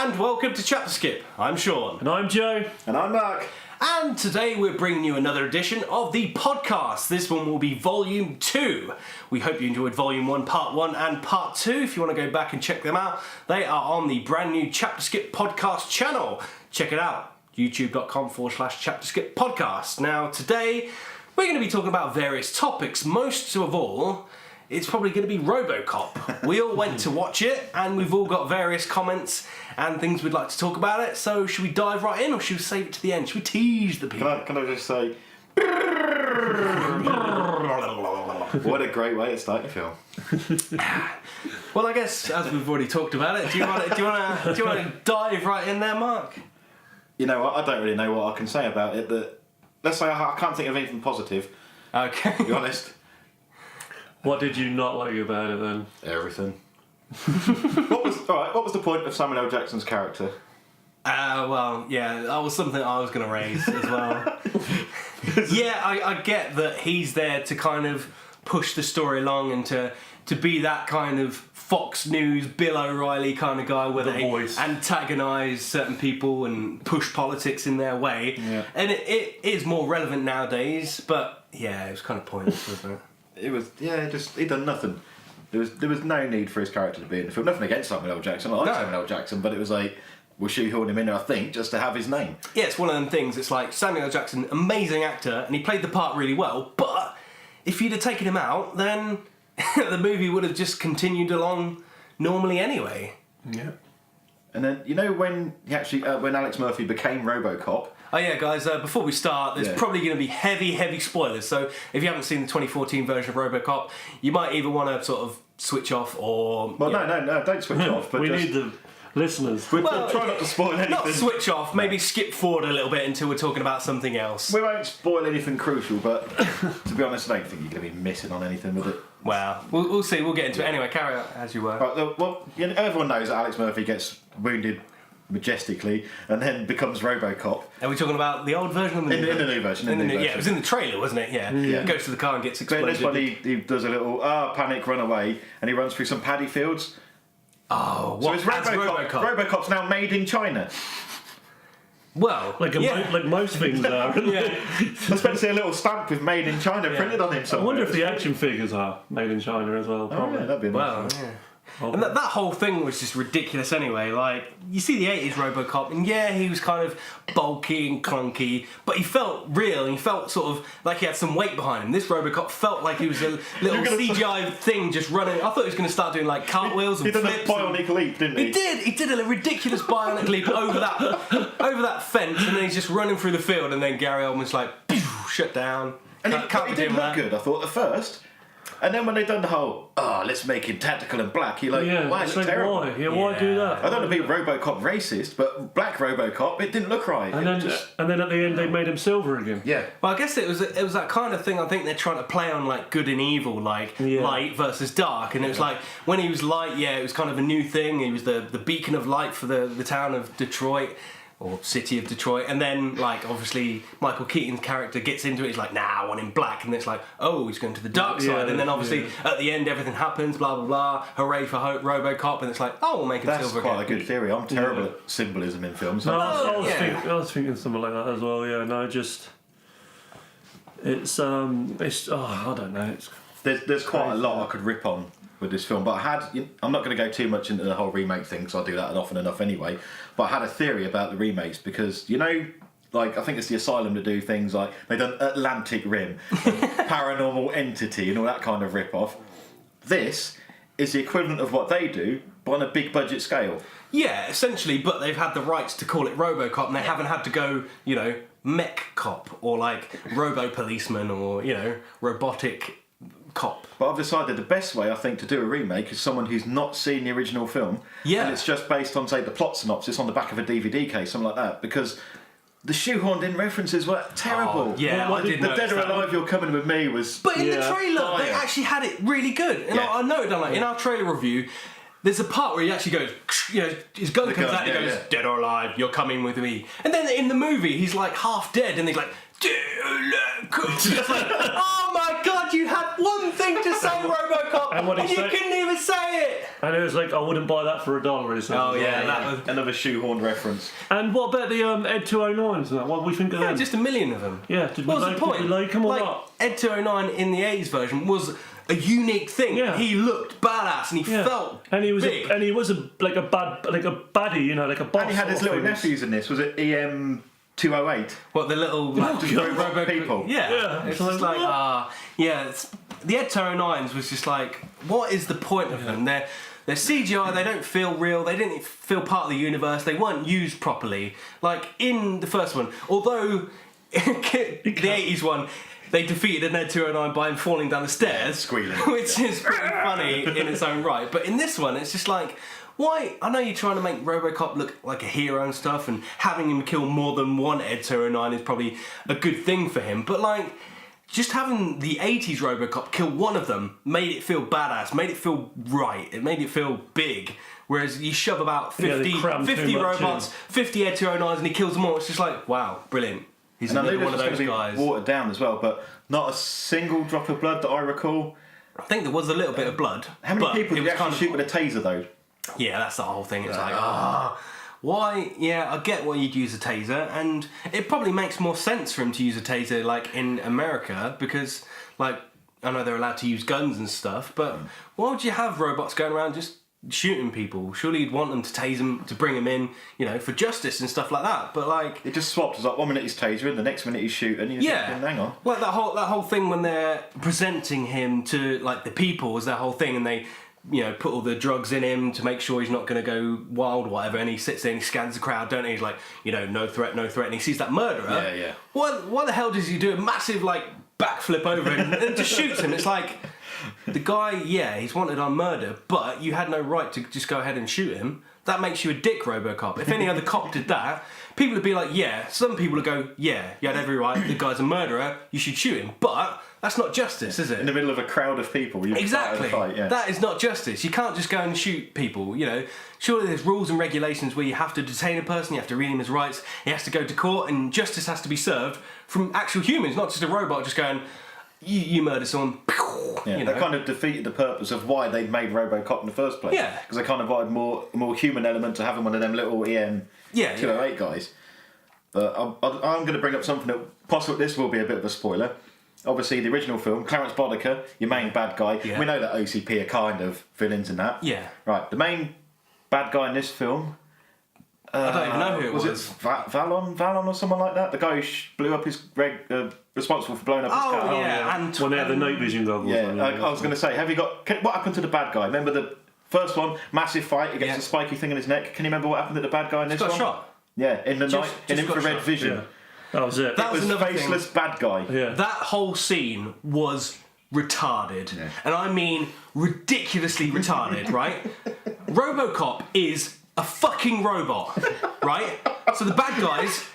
and welcome to ChapterSkip. I'm Sean. And I'm Joe. And I'm Mark. And today we're bringing you another edition of the podcast. This one will be Volume 2. We hope you enjoyed Volume 1, Part 1 and Part 2. If you want to go back and check them out, they are on the brand new ChapterSkip podcast channel. Check it out, youtube.com/ChapterSkip podcast. Now today we're going to be talking about various topics. Most of all, it's probably going to be RoboCop. We all went to watch it, and we've all got various comments and things we'd like to talk about it. So should we dive right in, or should we save it to the end? Should we tease the people? Can I just say... What a great way to start your film. Well, I guess, as we've already talked about it, do you want to dive right in there, Mark? You know what, I don't really know what I can say about it. Let's say I can't think of anything positive. Okay. To be honest. What did you not like about it then? Everything. What was the point of Samuel L. Jackson's character? Well, yeah, that was something I was going to raise as well. Yeah, I get that he's there to kind of push the story along and to be that kind of Fox News, Bill O'Reilly kind of guy where they antagonise certain people and push politics in their way. Yeah. And it is more relevant nowadays, but yeah, it was kind of pointless, wasn't it? He'd done nothing. There was no need for his character to be in the film. Nothing against Samuel L. Jackson. I like Samuel L. Jackson, but it was like, we'll shoehorn him in, I think, just to have his name. Yeah, it's one of them things. It's like Samuel L. Jackson, amazing actor, and he played the part really well, but if you'd have taken him out, then the movie would have just continued along normally anyway. Yeah. And then, you know when when Alex Murphy became RoboCop... Oh yeah, guys, before we start, there's probably going to be heavy spoilers, so if you haven't seen the 2014 version of RoboCop, you might either want to sort of switch off or... Well, no, don't switch off. But we need the listeners. We'll try not to spoil anything. Not switch off, maybe skip forward a little bit until we're talking about something else. We won't spoil anything crucial, but to be honest, I don't think you're going to be missing on anything with it. Well, we'll see, we'll get into it. Anyway, carry on as you were. Right, well, everyone knows that Alex Murphy gets wounded majestically and then becomes RoboCop. Are we talking about the old version or the new version? In the new version. Yeah, it was in the trailer, wasn't it? Yeah. Goes to the car and gets exploded. But in this one, he does a little panic, run away, and he runs through some paddy fields. Oh, what? So it's RoboCop. RoboCop's now made in China. Well, like most things are. Yeah. I was about to see a little stamp with "Made in China" printed on him somewhere. I wonder if the action figures are made in China as well. Probably. Oh, yeah, that'd be nice. Well, yeah. And that whole thing was just ridiculous anyway. Like, you see the 80s RoboCop, and yeah, he was kind of bulky and clunky, but he felt real, and he felt sort of like he had some weight behind him. This RoboCop felt like he was a little CGI thing just running. I thought he was going to start doing like cartwheels and flips. He did a bionic leap, didn't he? He did a ridiculous bionic leap over that fence, and then he's just running through the field, and then Gary Oldman's like, shut down. And it didn't look good, I thought, at first. And then when they done the whole, let's make him tactical and black, you're like, wow, it looked terrible. Why? Yeah, why do that? I don't want to be RoboCop racist, but black RoboCop, it didn't look right. And then at the end they made him silver again. Yeah. Well, I guess it was that kind of thing. I think they're trying to play on like good and evil, like light versus dark. And it was like when he was light, it was kind of a new thing. He was the beacon of light for the town of Detroit. Or city of Detroit, and then like obviously Michael Keaton's character gets into it. He's like, "Nah, I want him black," and it's like, "Oh, he's going to the dark side." And then obviously at the end, everything happens. Blah blah blah. Hooray for RoboCop! And it's like, "Oh, we'll make him silver again." That's quite a good theory. I'm terrible at symbolism in films. No, I was thinking something like that as well. Yeah, no, just it's I don't know. There's quite a lot I could rip on with this film, but I'm not going to go too much into the whole remake thing because I do that often enough anyway, but I had a theory about the remakes because, like, I think it's the Asylum to do things like they've done Atlantic Rim, Paranormal Entity and all that kind of rip-off. This is the equivalent of what they do, but on a big budget scale. Yeah, essentially, but they've had the rights to call it RoboCop and they haven't had to go, Mech Cop or like Robo Policeman or, Robotic Cop. But I've decided the best way, I think, to do a remake is someone who's not seen the original film. Yeah. And it's just based on, say, the plot synopsis on the back of a DVD case, something like that. Because the shoehorned in references were terrible. Oh, yeah, I did The Dead or Alive, You're Coming With Me was... But in the trailer, they actually had it really good. And I noted, in our trailer review, there's a part where he actually goes, his gun comes out and he goes, "Dead or alive, you're coming with me." And then in the movie, he's like half dead and he's like, it's like, oh my god, you had one thing to say, RoboCop, And what he You said, couldn't even say it! and it was like, I wouldn't buy that for $1 or something. Oh, yeah, that was... Another shoehorned reference. And what about the Ed 209s and that? What do we think of Yeah, them? just a million of them. Yeah, did What we was the point? Did we like them or like, not? Ed 209 in the 80s version was a unique thing. Yeah. He looked badass and he felt and he was big. and he was like a baddie, you know, like a boss. And he had his little nephews in this. Was it EM 208? What, the little... Just robot people. Yeah. It's just like, the Ed 209s was just like, what is the point of them? They're CGI, they don't feel real, they didn't feel part of the universe, they weren't used properly. Like, in the first one, although the 80s one, they defeated an Ed 209 by him falling down the stairs, squealing. which is pretty funny in its own right. But in this one, it's just like, why? I know you're trying to make RoboCop look like a hero and stuff, and having him kill more than one Ed 209 is probably a good thing for him, but like, just having the 80s RoboCop kill one of them made it feel badass, made it feel right, it made it feel big. Whereas you shove about 50 robots, 50 Ed 209s, and he kills them all, it's just like, wow, brilliant. He's another one of those guys. Watered down as well, but not a single drop of blood that I recall. I think there was a little bit of blood. How many people did you actually shoot with a taser though? Yeah, that's the whole thing. It's like, why? Yeah, I get why you'd use a taser, and it probably makes more sense for him to use a taser, like in America, because, like, I know they're allowed to use guns and stuff, but why would you have robots going around just shooting people? Surely you'd want them to tase them, to bring them in, you know, for justice and stuff like that. But like, it just swapped. It's like 1 minute he's tasering, the next minute he's shooting. You're thinking, hang on. Like that whole thing when they're presenting him to like the people as their whole thing, and they, you know, put all the drugs in him to make sure he's not going to go wild or whatever, and he sits there and he scans the crowd, don't he? He's like, you know, no threat, and he sees that murderer. Yeah. Why the hell does he do a massive like backflip over him and just shoots him? It's like, the guy, he's wanted on murder, but you had no right to just go ahead and shoot him. That makes you a dick, RoboCop. If any other cop did that, people would be like, some people would go, you had every right, the guy's a murderer, you should shoot him. But that's not justice, is it? In the middle of a crowd of people, you exactly. Fight, yeah. That is not justice. You can't just go and shoot people, you know. Surely there's rules and regulations where you have to detain a person, you have to read him his rights, he has to go to court, and justice has to be served from actual humans, not just a robot just going, you murder someone. Yeah, you know? They kind of defeated the purpose of why they made RoboCop in the first place. Yeah. Because they kind of wanted more human element to having one of them little EM 208 guys. But I'm going to bring up something that possibly this will be a bit of a spoiler. Obviously, the original film, Clarence Boddicker, your main bad guy. Yeah. We know that OCP are kind of villains in that. Yeah. Right. The main bad guy in this film. I don't even know who it was. Was it Valon or someone like that? The guy who blew up his responsible for blowing up his car. Oh yeah, and when they had the night vision goggles. Yeah, I was going to say, what happened to the bad guy? Remember the first one, massive fight, he gets a spiky thing in his neck. Can you remember what happened to the bad guy in this one? Got shot. Yeah, in the night, in infrared vision. Yeah. That was it. That was another faceless bad guy. Yeah. That whole scene was retarded. Yeah. And I mean ridiculously retarded, right? RoboCop is a fucking robot, right? So the bad guys,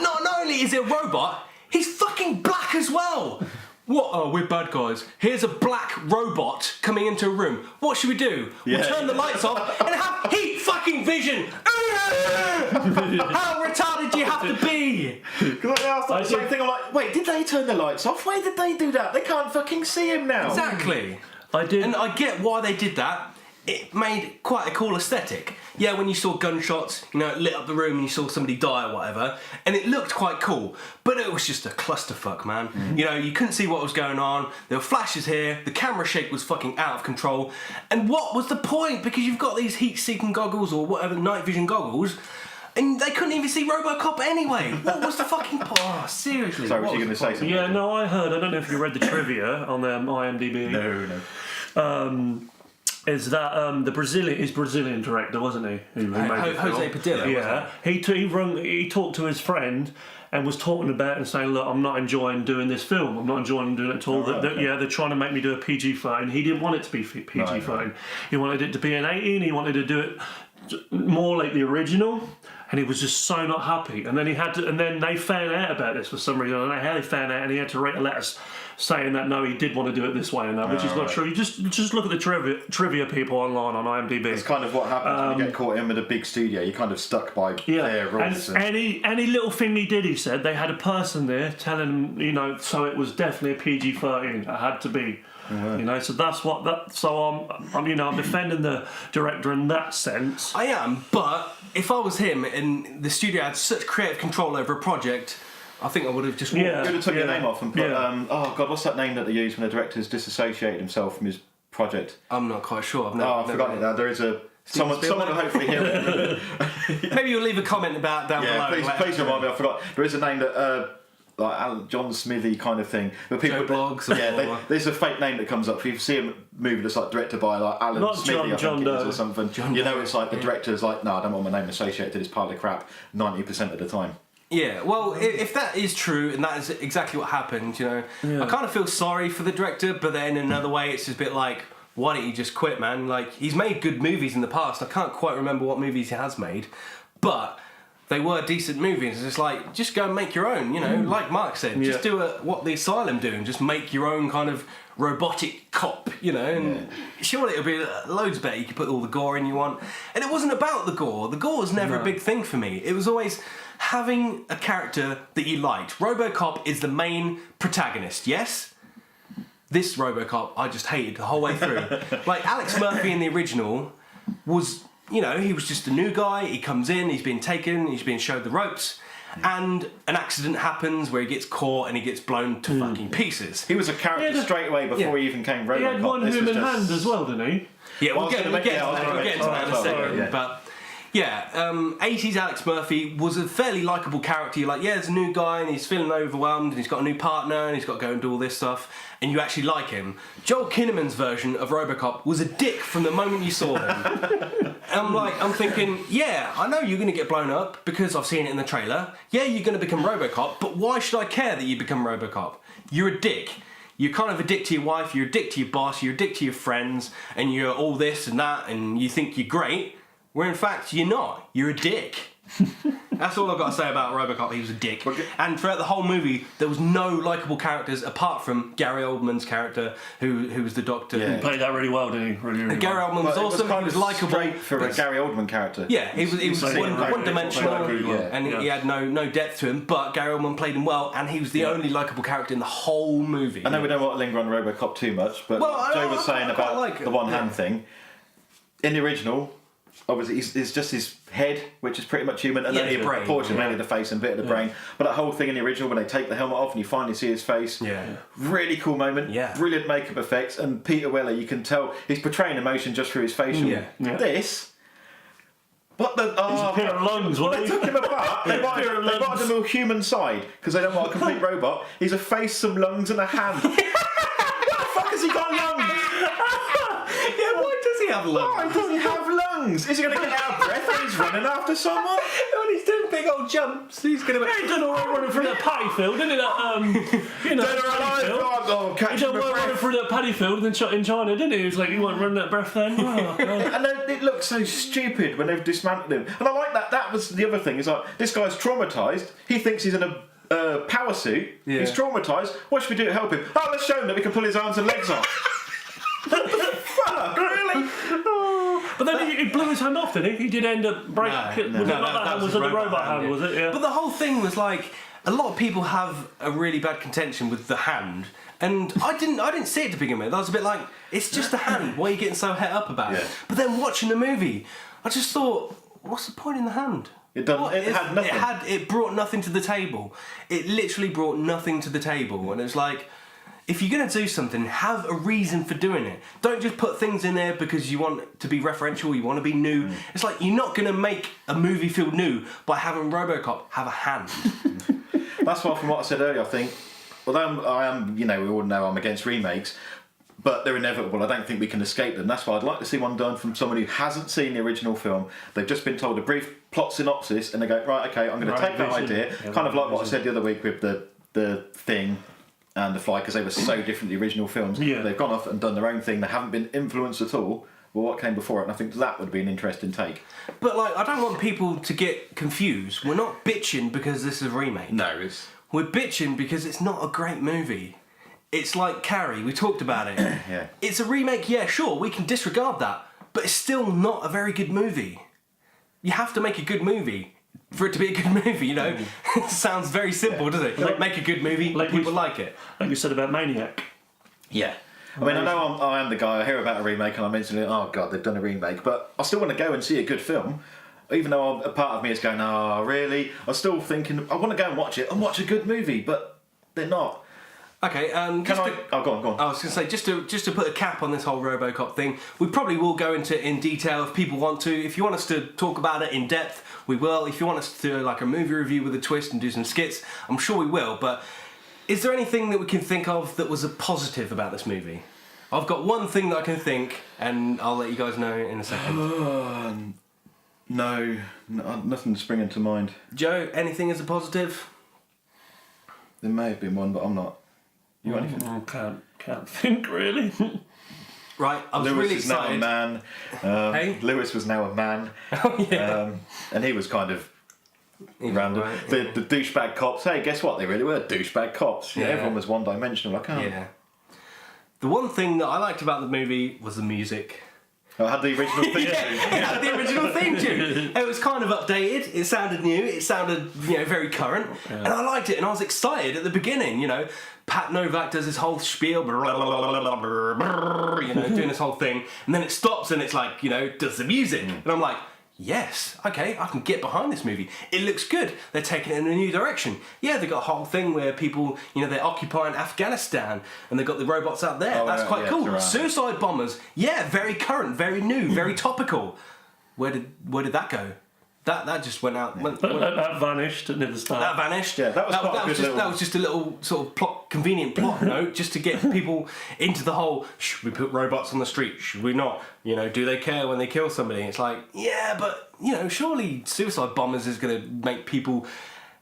not only is he a robot, he's fucking black as well. What? Oh, we're bad guys. Here's a black robot coming into a room. What should we do? Yeah. We'll turn the lights off and have heat fucking vision. How retarded do you have to be? Because I asked the same thing. I'm like, wait, did they turn the lights off? Why did they do that? They can't fucking see him now. Exactly. I did. And I get why they did that. It made quite a cool aesthetic. Yeah, when you saw gunshots, you know, it lit up the room and you saw somebody die or whatever, and it looked quite cool, but it was just a clusterfuck, man. Mm-hmm. You know, you couldn't see what was going on, there were flashes here, the camera shake was fucking out of control, and what was the point? Because you've got these heat-seeking goggles or whatever, night vision goggles, and they couldn't even see RoboCop anyway. What was the fucking point? Oh, seriously. Sorry, was you going to say something? Yeah, no, I don't know if you read the trivia on IMDb. No. Is that the Brazilian director, wasn't he? Who made the film? Jose Padilla. Yeah, he talked to his friend and was talking about it and saying, look, I'm not enjoying doing this film. I'm not enjoying doing it at all. They're trying to make me do a PG-13. He didn't want it to be PG-13. No. He wanted it to be an 18. He wanted to do it more like the original. And he was just so not happy. And then and then they found out about this for some reason. I don't know how they found out, and he had to write a letter saying that no, he did want to do it this way and that, which is not true. You just look at the trivia people online on IMDb. It's kind of what happens when you get caught in with a big studio. You're kind of stuck by their rules. And any little thing he did, he said, they had a person there telling him, you know, so it was definitely a PG-13. It had to be. So that's what that. So I'm I'm defending the director in that sense. I am, but if I was him and the studio had such creative control over a project, I think I would have just walked. You would have took your name off and put, oh God, what's that name that they use when the director's disassociated himself from his project? I'm not quite sure. I've forgotten it now. There is someone will hopefully hear it. Maybe you'll leave a comment about down below. Please remind me. I forgot. There is a name that like Alan John Smithy kind of thing. But people, Joe Bloggs. There's a fake name that comes up. If you see a movie that's like directed by like Alan Not Smithy, John I think it is, Doe. or something. It's like the director's like, no, I don't want my name associated to this pile of crap 90% of the time. Yeah, well, if that is true and that is exactly what happened, I kind of feel sorry for the director, but then in another way, it's just a bit like, why don't you just quit, man? Like, he's made good movies in the past. I can't quite remember what movies he has made, but they were decent movies. It's like, just go and make your own, like Mark said. Just do what the Asylum do and just make your own kind of robotic cop, and surely it'll be loads better. You can put all the gore in you want. And it wasn't about the gore. The gore was never a big thing for me. It was always having a character that you liked. RoboCop is the main protagonist, yes? This RoboCop I just hated the whole way through. Like Alex Murphy in the original was, he was just a new guy. He comes in, he's been taken, he's been showed the ropes, and an accident happens where he gets caught and he gets blown to fucking pieces. He was a character straight away before he even came RoboCop. He had one human hand as well, didn't he? Yeah, we'll get to that in a second. Yeah. But 80s Alex Murphy was a fairly likeable character. You're like, there's a new guy and he's feeling overwhelmed and he's got a new partner and he's got to go and do all this stuff, and you actually like him. Joel Kinnaman's version of RoboCop was a dick from the moment you saw him. And I'm thinking, I know you're going to get blown up because I've seen it in the trailer. Yeah, you're going to become RoboCop, but why should I care that you become RoboCop? You're a dick. You're kind of a dick to your wife, you're a dick to your boss, you're a dick to your friends, and you're all this and that, and you think you're great, where in fact you're not. You're a dick. That's all I've got to say about RoboCop. He was a dick. And throughout the whole movie, there was no likeable characters apart from Gary Oldman's character, who was the Doctor. He played that really well, didn't he? Really Gary well. Oldman was awesome. He was likeable for a Gary Oldman character. Yeah, he was one-dimensional, and he had no depth to him. But Gary Oldman played him well, and he was the only likeable character in the whole movie. I know we don't want to linger on RoboCop too much, but Joe was saying about the one-hand thing. In the original, obviously, it's just his head, which is pretty much human, and then the brain, portion mainly the face and a bit of the brain. But that whole thing in the original, when they take the helmet off and you finally see his face, really cool moment, brilliant makeup effects, and Peter Weller, you can tell he's portraying emotion just through his facial. This. What the? He's a pair of lungs, they took him apart. They wanted him a human side because they don't want a complete robot. He's a face, some lungs, and a hand. What the fuck has he got lungs? Why does he have lungs? Why does he have lungs? Is he going to get out of breath when he's running after someone? When he's doing big old jumps, he's going to. He done all right running through that paddy field, didn't he? Paddy field. He done well running through that paddy field in China, didn't he? He was like, you weren't running that breath then. And then it looks so stupid when they've dismantled him. And I like that. That was the other thing. Is like, this guy's traumatised. He thinks he's in a power suit. He's traumatised. What should we do to help him? Oh, let's show him that we can pull his arms and legs off. What the fuck? Really? But then he blew his hand off, didn't he? He did end up breaking. No, that was the robot hand, was it? Yeah. But the whole thing was like, a lot of people have a really bad contention with the hand, and I didn't see it to begin with. I was a bit like, it's just a hand. Why are you getting so het up about it? But then watching the movie, I just thought, what's the point in the hand? It had nothing. It brought nothing to the table. It literally brought nothing to the table, and it was like, if you're going to do something, have a reason for doing it. Don't just put things in there because you want to be referential, you want to be new. It's like, you're not going to make a movie feel new by having RoboCop have a hand. That's why, from what I said earlier, I think, although I am, we all know I'm against remakes, but they're inevitable. I don't think we can escape them. That's why I'd like to see one done from someone who hasn't seen the original film. They've just been told a brief plot synopsis, and they go, right, okay, I'm going to take that idea, kind of like what I said the other week with the Thing and The Fly, because they were so different, the original films. They've gone off and done their own thing. They haven't been influenced at all. Well, what came before it? And I think that would be an interesting take. But I don't want people to get confused. We're not bitching because this is a remake. No, we're bitching because it's not a great movie. It's like Carrie. We talked about it. It's a remake. Yeah, sure, we can disregard that, but it's still not a very good movie. You have to make a good movie for it to be a good movie, It sounds very simple, doesn't it? Make a good movie, people like it. Like you said about Maniac. Yeah. I mean, I know I am the guy. I hear about a remake and I'm instantly, oh god, they've done a remake. But I still want to go and see a good film, even though a part of me is going, oh really? I'm still thinking I want to go and watch it and watch a good movie, but they're not. Okay, Go on. I was going to say, just to put a cap on this whole RoboCop thing, we probably will go into it in detail if people want to. If you want us to talk about it in depth, we will. If you want us to do like a movie review with a twist and do some skits, I'm sure we will. But is there anything that we can think of that was a positive about this movie? I've got one thing that I can think, and I'll let you guys know in a second. No, nothing springing to mind. Joe, anything as a positive? There may have been one, but I'm not. You got anything? I can't think really. Right, I was Lewis really is excited. now a man. Hey? Lewis was now a man. Oh, yeah. And he was kind of random. Right, The douchebag cops, hey, guess what? They really were douchebag cops. Yeah. Everyone was one-dimensional. Like, oh. Yeah. The one thing that I liked about the movie was the music. I had the original theme. It had the original theme tune. It was kind of updated. It sounded new. It sounded, very current. Yeah. And I liked it. And I was excited at the beginning. Pat Novak does this whole spiel, doing this whole thing, and then it stops and it's like, does the music, and I'm like, yes, okay, I can get behind this movie. It looks good. They're taking it in a new direction. Yeah, they got a whole thing where people, they're occupying Afghanistan and they've got the robots out there. Oh, That's yeah, quite cool. right. Suicide bombers. Yeah, very current, very new, very topical. Where did that go? That just went out. That vanished at the start. That vanished. Yeah, that was just a little sort of convenient plot note, just to get people into the whole. Should we put robots on the street? Should we not? Do they care when they kill somebody? It's like, yeah, but surely suicide bombers is going to make people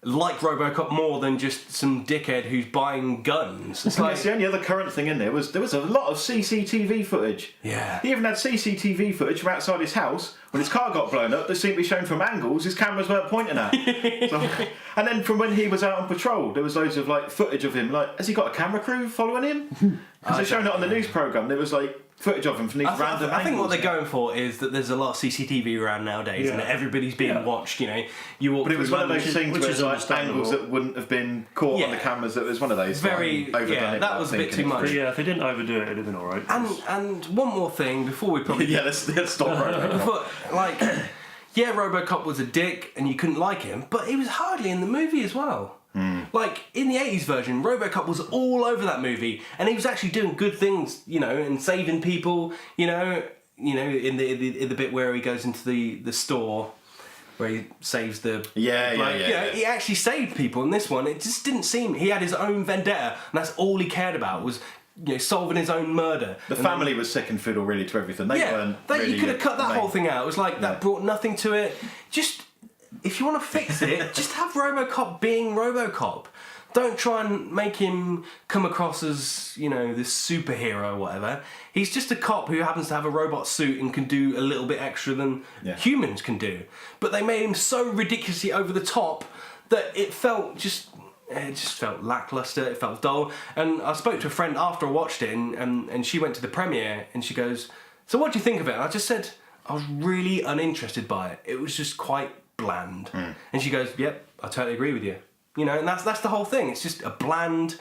like RoboCop more than just some dickhead who's buying guns. It's I like guess the only other current thing in there was a lot of CCTV footage. Yeah. He even had CCTV footage from outside his house. When his car got blown up, they seemed to be shown from angles his cameras weren't pointing at. And then from when he was out on patrol, there was loads of footage of him. Has he got a camera crew following him? Because they're showing it on the news programme. There was footage of him from these random angles. I think what they're going for is that there's a lot of CCTV around nowadays, and that everybody's being watched. You walk. But it was one of those things which where is it's angles that wouldn't have been caught on the cameras. It was one of those very overdone. that was a bit too much. But yeah, if they didn't overdo it, it'd have been alright. And one more thing before we probably let's stop right now. RoboCop was a dick and you couldn't like him, but he was hardly in the movie as well. In the 80s version, RoboCop was all over that movie, and he was actually doing good things, and saving people, in the bit where he goes into the store where he saves the yeah. He actually saved people. In this one, it just didn't seem he had his own vendetta, and that's all he cared about was solving his own murder. The family was second fiddle really to everything. They weren't really you could have cut that whole thing out. It was that brought nothing to it. Just, if you want to fix it, just have RoboCop being RoboCop. Don't try and make him come across as, this superhero or whatever. He's just a cop who happens to have a robot suit and can do a little bit extra than humans can do. But they made him so ridiculously over the top that it just felt lackluster, it felt dull. And I spoke to a friend after I watched it, and she went to the premiere, and she goes, so what do you think of it? And I just said, I was really uninterested by it. It was just quite bland. And she goes, yep, I totally agree with you. And that's the whole thing. It's just a bland,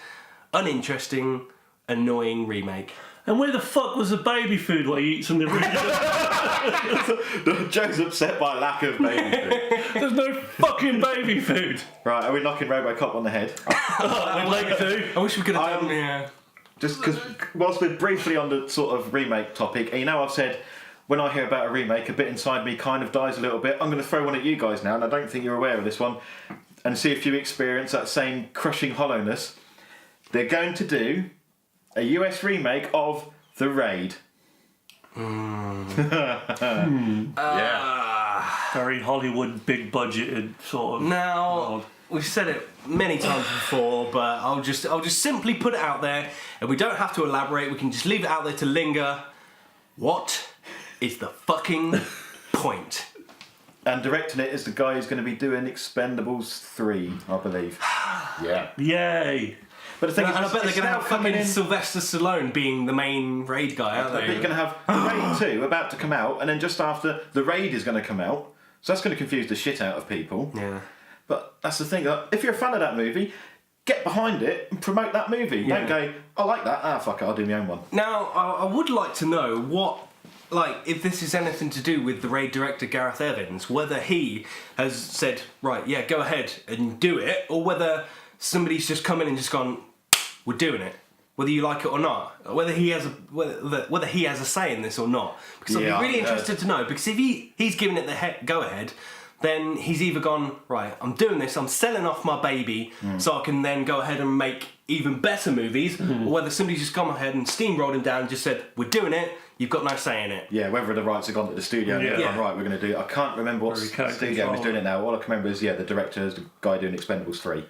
uninteresting, annoying remake. And where the fuck was the baby food while he eats from the original? Joe's upset by lack of baby food. There's no fucking baby food. Right, are we knocking RoboCop on the head? I'd like to. I wish we could have done Just because, whilst we're briefly on the sort of remake topic, I've said, when I hear about a remake, a bit inside me kind of dies a little bit. I'm going to throw one at you guys now, and I don't think you're aware of this one, and see if you experience that same crushing hollowness. They're going to do a US remake of The Raid. Very Hollywood, big budgeted sort of. Now, we've said it many times before, but I'll just simply put it out there, and we don't have to elaborate. We can just leave it out there to linger. What is the fucking point? And directing it is the guy who's going to be doing Expendables 3, I believe. Yeah. Yay! But the thing is, I bet they're going to have coming fucking in. Sylvester Stallone being the main Raid guy, aren't But they? you're going to have The Raid 2 about to come out, and then just after, The Raid is going to come out. So that's going to confuse the shit out of people. Yeah. But that's the thing. If you're a fan of that movie, get behind it and promote that movie. Don't go, I like that, fuck it, I'll do my own one. Now, I would like to know what, like, if this is anything to do with the Raid director Gareth Evans, whether he has said, right, yeah, go ahead and do it, or whether somebody's just come in and just gone, we're doing it. Whether you like it or not, whether he has a say in this or not, because I'd be really interested to know. Because if he's giving it the go ahead, then he's either gone, right, I'm doing this, I'm selling off my baby, so I can then go ahead and make even better movies, or whether somebody's just gone ahead and steamrolled him down and just said, we're doing it, you've got no say in it. Yeah, whether the rights have gone to the studio and gone, right, we're going to do it. I can't remember what studio was doing it now. All I can remember is, the director is the guy doing Expendables 3.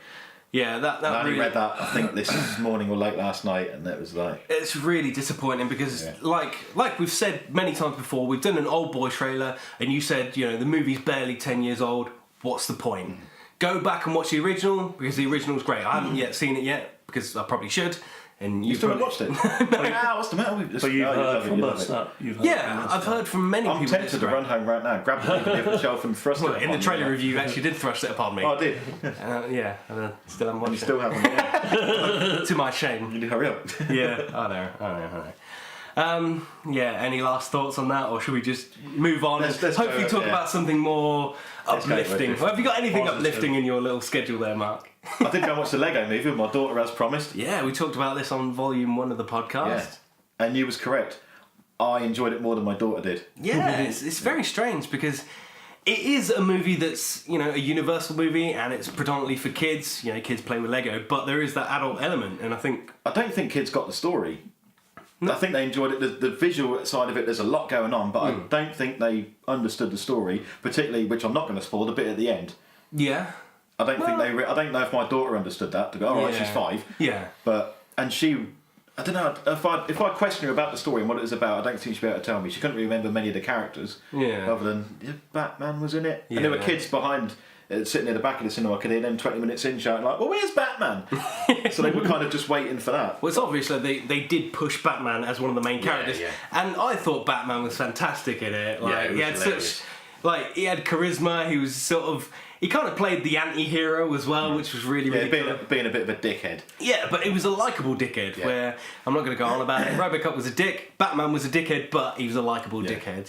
Yeah, that I only really, read that, I think, this morning or late last night, and it was like... It's really disappointing because, like we've said many times before, we've done an old boy trailer, and you said, the movie's barely 10 years old, what's the point? Go back and watch the original, because the original's great. I haven't yet seen it yet, because I probably should. And you still haven't watched it? What's the matter with you? But you've heard from us that. I've heard from many people. I'm tempted to run home right now, grab the DVD off the shelf and thrust it. In the trailer review, you actually did thrust it upon me. Oh, I did? Yeah, and I still haven't watched it. You still haven't? To my shame. You need to hurry up. Yeah, I know. Any last thoughts on that, or should we just move on and hopefully talk about something more uplifting? Have you got anything uplifting in your little schedule there, Mark? I did go and watch the Lego movie with my daughter as promised. Yeah, we talked about this on volume 1 of the podcast. Yeah. And you was correct. I enjoyed it more than my daughter did. Yeah, it's very strange because it is a movie that's, a universal movie and it's predominantly for kids. Kids play with Lego, but there is that adult element, and I don't think kids got the story. No. I think they enjoyed it. The visual side of it, there's a lot going on, but I don't think they understood the story, particularly, which I'm not going to spoil, the bit at the end. Yeah. I don't think I don't know if my daughter understood that. To go, all right, she's 5. Yeah. And she, I don't know. If I question her about the story and what it was about, I don't think she'd be able to tell me. She couldn't remember many of the characters. Yeah. Other than Batman was in it, yeah. And there were kids behind. Sitting near the back of the cinema, I could hear them 20 minutes in shouting like, well, where's Batman? So they were kind of just waiting for that. Well, it's obvious that they did push Batman as one of the main characters. Yeah. And I thought Batman was fantastic in it. He had such... he had charisma, he was he kind of played the anti-hero as well, which was really, really cool. Being a bit of a dickhead. Yeah, but it was a likeable dickhead, where, I'm not going to go on about it, RoboCop was a dick, Batman was a dickhead, but he was a likeable dickhead,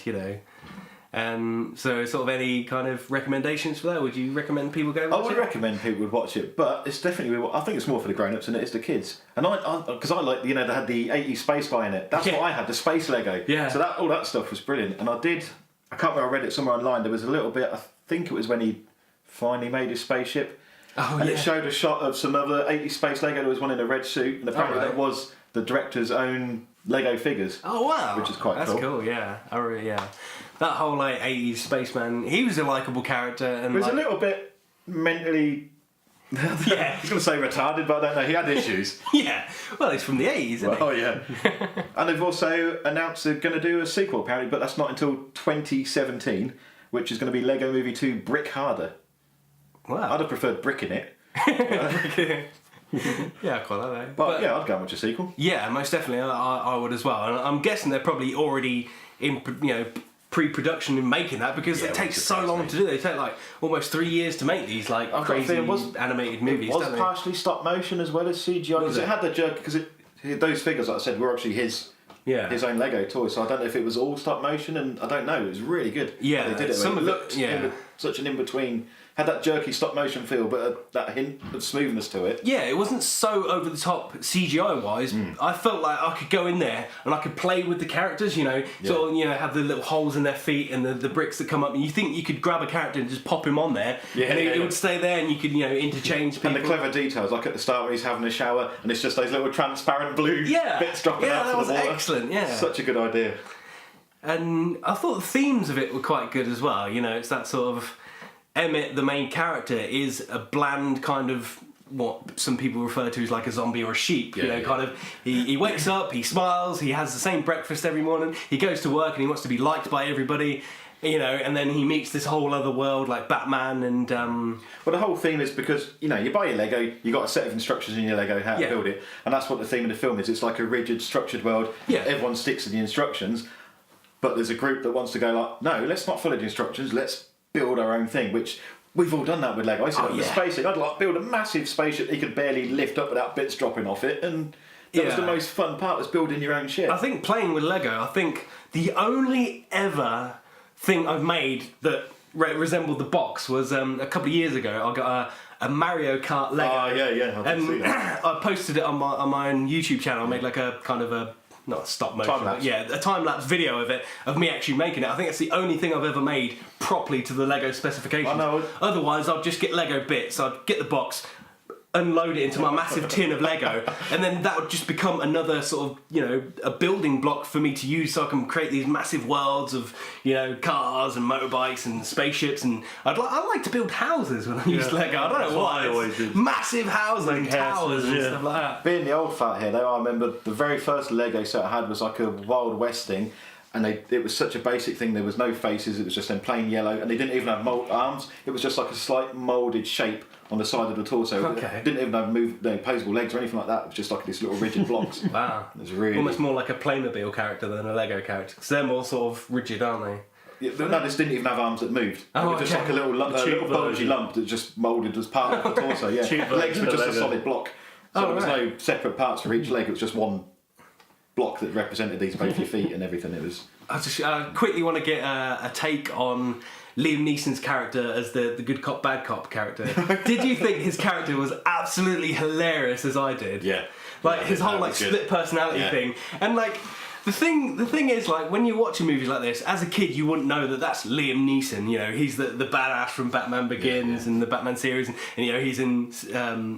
So sort of any kind of recommendations for that? Would you recommend people go watch it? I would recommend people would watch it, but it's definitely, I think it's more for the grown-ups than it is the kids. And because I like, they had the 80s space guy in it. That's what I had, the space Lego. Yeah. So all that stuff was brilliant. And I can't remember, I read it somewhere online, there was a little bit, I think it was when he finally made his spaceship. Oh, and it showed a shot of some other 80s space Lego. There was one in a red suit, and apparently that was the director's own Lego figures. Oh wow, which is quite cool. That's cool. Yeah, that whole 80s spaceman. He was a likable character, and he was a little bit mentally. I was going to say retarded, but I don't know. He had issues. Yeah, well, he's from the 80s, isn't he? Oh yeah. And they've also announced they're going to do a sequel apparently, but that's not until 2017, which is going to be Lego Movie 2: Brick Harder. Wow. I'd have preferred Brick in it. Yeah, I quite like that. But I'd go and watch a sequel. Yeah, most definitely, I would as well. And I'm guessing they're probably already in, pre-production in making that because it takes so long to do. They take almost 3 years to make these crazy animated movies. It was partially stop motion as well as CGI because it had the jerk because those figures, like I said, were actually his own Lego toy. So I don't know if it was all stop motion, and I don't know. It was really good. Yeah, they did it. Some it of looked such an in between. Had that jerky stop motion feel, but that hint of smoothness to it. Yeah, it wasn't so over the top CGI wise. I felt like I could go in there and I could play with the characters. Sort of have the little holes in their feet and the bricks that come up, and you think you could grab a character and just pop him on there, and it would stay there, and you could interchange people. And the clever details, like at the start when he's having a shower, and it's just those little transparent blue bits dropping out from the water. That was excellent. Yeah, such a good idea. And I thought the themes of it were quite good as well. It's that sort of Emmett, the main character, is a bland kind of what some people refer to as like a zombie or a sheep. Kind of he wakes up, he smiles, he has the same breakfast every morning, he goes to work and he wants to be liked by everybody. And then he meets this whole other world like Batman and. Well, the whole theme is because you buy your Lego, you got a set of instructions in your Lego how to build it, and that's what the theme of the film is. It's like a rigid, structured world. Yeah. Everyone sticks to the instructions, but there's a group that wants to go like, no, let's not follow the instructions. Let's build our own thing, which we've all done that with Lego. I said the spaceship. I'd like build a massive spaceship that you could barely lift up without bits dropping off it, and that was the most fun part, was building your own ship. I think playing with Lego, I think the only ever thing I've made that resembled the box was a couple of years ago. I got a Mario Kart Lego. Oh, yeah, I can see that. I posted it on my own YouTube channel. I made like a kind of not a stop motion, but a time-lapse video of it, of me actually making it. I think it's the only thing I've ever made properly to the Lego specifications. I know. Otherwise, I'd just get Lego bits. I'd get the box, unload it into my massive tin of Lego, and then that would just become another sort of, a building block for me to use, so I can create these massive worlds of, cars and motorbikes and spaceships. And I like to build houses when I use Lego. I don't know why. I always do. Massive houses and towers and stuff like that. Being the old fat here, though, I remember the very first Lego set I had was like a Wild West thing. And it was such a basic thing. There was no faces. It was just in plain yellow, and they didn't even have arms. It was just like a slight moulded shape on the side of the torso. Okay. It didn't even have posable legs or anything like that. It was just like these little rigid blocks. Wow. It was really almost more like a Playmobil character than a Lego character, because they're more sort of rigid, aren't they? Yeah, no, this didn't even have arms that moved. It was just like a little bulgy lump that just moulded as part of the torso. Yeah, legs were just a solid block. So there was no separate parts for each leg. It was just one block that represented both your feet and everything. It was. I quickly want to get a take on Liam Neeson's character as the good cop, bad cop character. Did you think his character was absolutely hilarious as I did? Yeah. Like his whole split personality thing, and like the thing is, like, when you're watching movies like this, as a kid you wouldn't know that that's Liam Neeson. He's the badass from Batman Begins and the Batman series, and he's in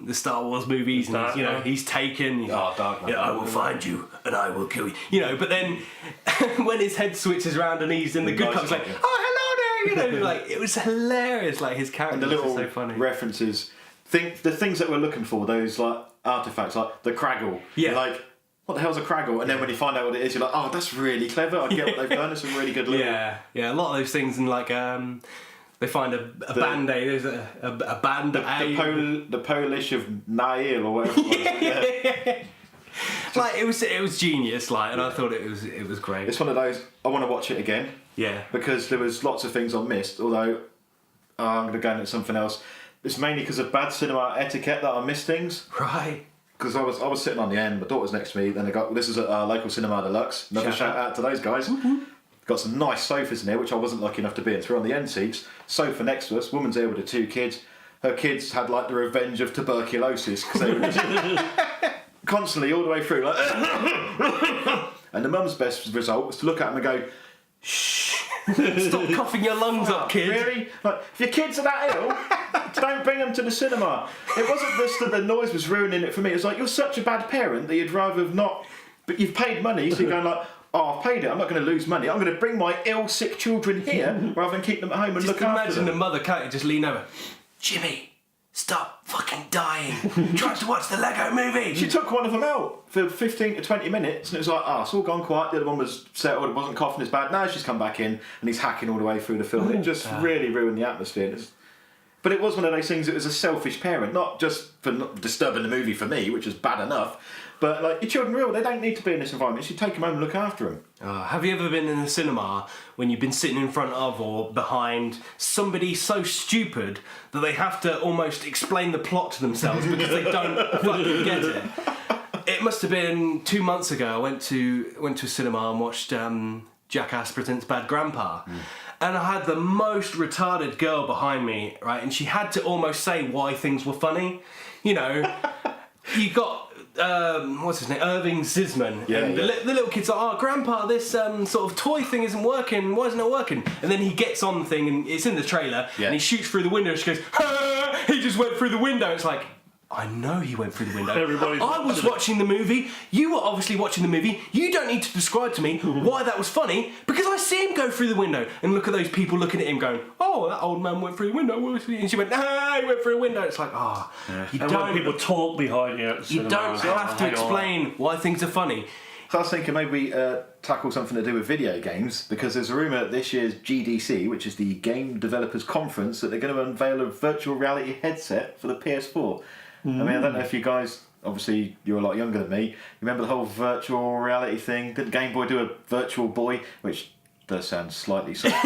the Star Wars movies, and he's Taken. Dark Man. I will find you and I will kill you. But then when his head switches around and he's in the good cop, it's like, oh, hello there. Like, it was hilarious. Like, his character and the little was so funny. references, the things that we're looking for, those like artifacts, like the Craggle. Yeah. You're like, what the hell's a Craggle? And then when you find out what it is, you're like, oh, that's really clever. I get what they've done. It's a really good little... Yeah, a lot of those things, and like they find a band-aid. There's a band-aid. The Polish of Nail or whatever it was. Like, it was genius, like, and I thought it was great. It's one of those, I want to watch it again. Yeah. Because there was lots of things I missed, although I'm going to go into something else. It's mainly because of bad cinema etiquette that I missed things. Right. Because I was sitting on the end, my daughter's next to me, then this is at our local Cinema Deluxe. Another shout out to those guys. Mm-hmm. Got some nice sofas in here, which I wasn't lucky enough to be in. So we're on the end seats. Sofa next to us, woman's there with her 2 kids. Her kids had like the revenge of tuberculosis, because they were just constantly all the way through, like, and the mum's best result was to look at them and go, shh. Stop coughing your lungs up, kid. Really? Like, if your kids are that ill, don't bring them to the cinema. It wasn't just that the noise was ruining it for me. It was like, you're such a bad parent that you'd rather have not... But you've paid money, so you're going like, oh, I've paid it, I'm not going to lose money. I'm going to bring my ill, sick children here rather than keep them at home and look after them. Just imagine the mother can't just lean over. Jimmy, stop fucking dying. Trying to watch the Lego movie. She took one of them out for 15 to 20 minutes, and it was like, it's all gone quiet. The other one was settled, it wasn't coughing as bad. Now she's come back in, and he's hacking all the way through the film. It just really ruined the atmosphere. But it was one of those things, it was a selfish parent, not just for not disturbing the movie for me, which was bad enough, but like, your children they don't need to be in this environment. You should take them home and look after them. Have you ever been in the cinema when you've been sitting in front of or behind somebody so stupid that they have to almost explain the plot to themselves because they don't fucking get it? It must have been 2 months ago. I went to a cinema and watched Jackass Presents Bad Grandpa. And I had the most retarded girl behind me, right? And she had to almost say why things were funny. You got... what's his name? Irving Zisman. Yeah, and the little kid's like, oh, Grandpa, this sort of toy thing isn't working. Why isn't it working? And then he gets on the thing, and it's in the trailer, and he shoots through the window, and she goes, he just went through the window. It's like, I know he went through the window. I was watching the movie. You were obviously watching the movie. You don't need to describe to me why that was funny, because I see him go through the window and look at those people looking at him going, oh, that old man went through the window. And she went, he went through a window. It's like, you and don't... when people talk behind you at the cinema, You don't have to explain why things are funny. So I was thinking maybe tackle something to do with video games, because there's a rumour at this year's GDC, which is the Game Developers Conference, that they're going to unveil a virtual reality headset for the PS4. I mean, I don't know if you guys, obviously you're a lot younger than me, you remember the whole virtual reality thing? Did Game Boy do a virtual boy, which does sound slightly suspect.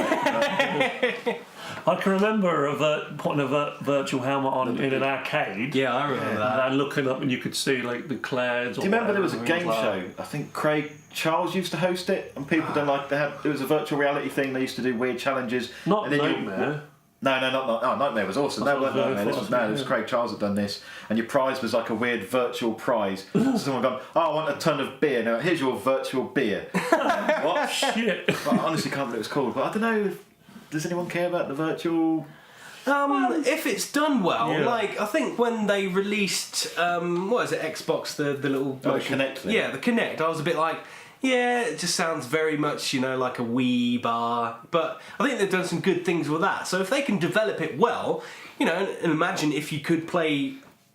I can remember putting a virtual helmet on in an arcade. Yeah, I remember that. And looking up and you could see like the clouds. Do you remember there was a game show? I think Craig Charles used to host it, and people don't like. It was a virtual reality thing. They used to do weird challenges. Not and then Nightmare. No, not. Oh, Nightmare was awesome. No, wasn't Nightmare. This was Craig Charles had done this, and your prize was like a weird virtual prize. So someone gone, oh, I want a ton of beer. Now here's your virtual beer. What? Shit. But I honestly can't remember what it was called. But I don't know. Does anyone care about the virtual? If it's done well, Yeah. like I think when they released, what is it, Xbox, the little The Kinect thing. Yeah, the Kinect. I was a bit like, yeah, it just sounds very much, like a Wii bar. But I think they've done some good things with that. So if they can develop it well, and imagine if you could play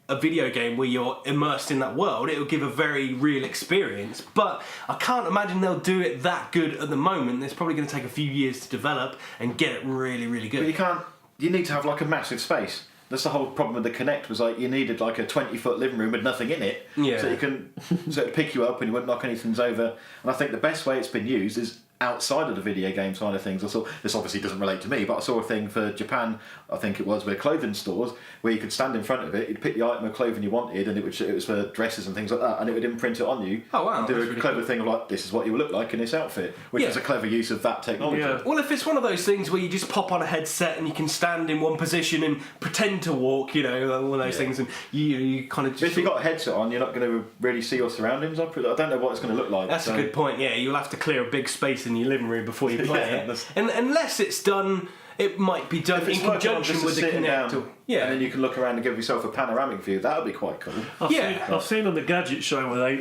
a video game where you're immersed in that world, it will give a very real experience. But I can't imagine they'll do it that good at the moment. It's probably going to take a few years to develop and get it really, really good. But you can't. You need to have like a massive space. That's the whole problem with the Kinect. Was like you needed like a 20-foot living room with nothing in it, Yeah. so you can it'd pick you up and you wouldn't knock anything over. And I think the best way it's been used is outside of the video game side of things. I saw this obviously doesn't relate to me, but I saw a thing for Japan. I think it was where clothing stores where you could stand in front of it, you'd pick the item of clothing you wanted, and it was for dresses and things like that, and it would imprint it on you. Oh, wow, And do that's a really clever cool. thing of like this is what you will look like in this outfit, which Yeah. is a clever use of that technology. Yeah. Well, if it's one of those things where you just pop on a headset and you can stand in one position and pretend to walk, one of those things, and you kind of But just. if you've got a headset on, you're not going to really see your surroundings. I don't know what it's going to look like. That's a good point. Yeah, you'll have to clear a big space in your living room before you play Yeah, it, that's- and unless it's done, it might be done If it's in working on conjunction just with the sitting Kinect. down, Yeah, and then you can look around and give yourself a panoramic view. That would be quite cool. Yeah. I've seen on the gadget show where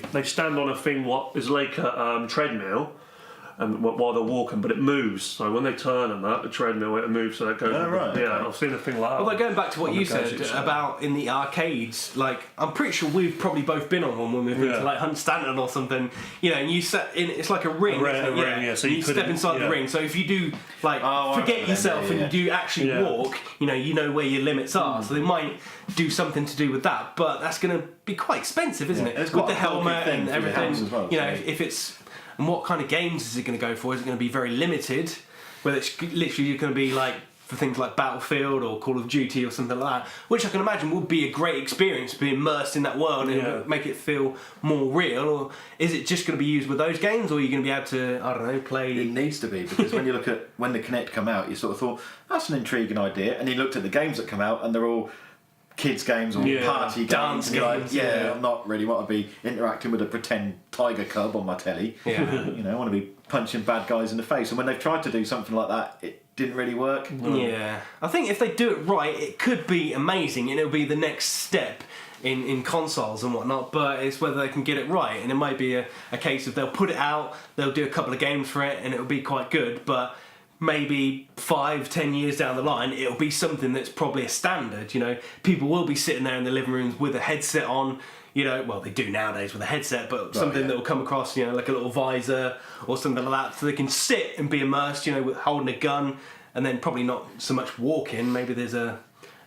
they stand on a thing what is like a treadmill, and while they're walking, but it moves. So when they turn on that, the treadmill it moves, so that goes. Oh, right, Yeah, okay. I've seen a thing like that. Although going back to what on you the said gadget show. about in the arcades, like I'm pretty sure we've probably both been on one when we've been Yeah. to like Hunt Stanton or something, and you sat in. It's like a ring, A ring, isn't it? a ring, yeah, so And you you step couldn't- inside the yeah. ring. So if you do like Oh, I forget remember, yourself yeah. and you do actually Yeah. walk, you know where your limits are. So they might do something to do with that, but that's going to be quite expensive, isn't it? It's With quite the a bulky helmet thing and for your everything. hands as well, so- If it's and what kind of games is it going to go for? Is it going to be very limited? Whether it's literally going to be like for things like Battlefield or Call of Duty or something like that, which I can imagine would be a great experience to be immersed in that world and Yeah. make it feel more real. Or is it just going to be used with those games, or are you going to be able to, I don't know, play? It needs to be, because when you look at when the Kinect come out, you sort of thought that's an intriguing idea, and you looked at the games that come out, and they're all kids games or Yeah. party Dance games. And you're games, like, yeah, yeah. I'm not really want to be interacting with a pretend tiger cub on my telly. Yeah. I want to be punching bad guys in the face. And when they've tried to do something like that, it didn't really work. Yeah, I think if they do it right, it could be amazing, and it'll be the next step in consoles and whatnot. But it's whether they can get it right, and it might be a case of they'll put it out, they'll do a couple of games for it, and it'll be quite good. But maybe 5-10 years down the line, it'll be something that's probably a standard. People will be sitting there in the living rooms with a headset on. Well, they do nowadays with a headset, but something yeah. that will come across, like a little visor or something like that, so they can sit and be immersed, with holding a gun, and then probably not so much walking. Maybe there's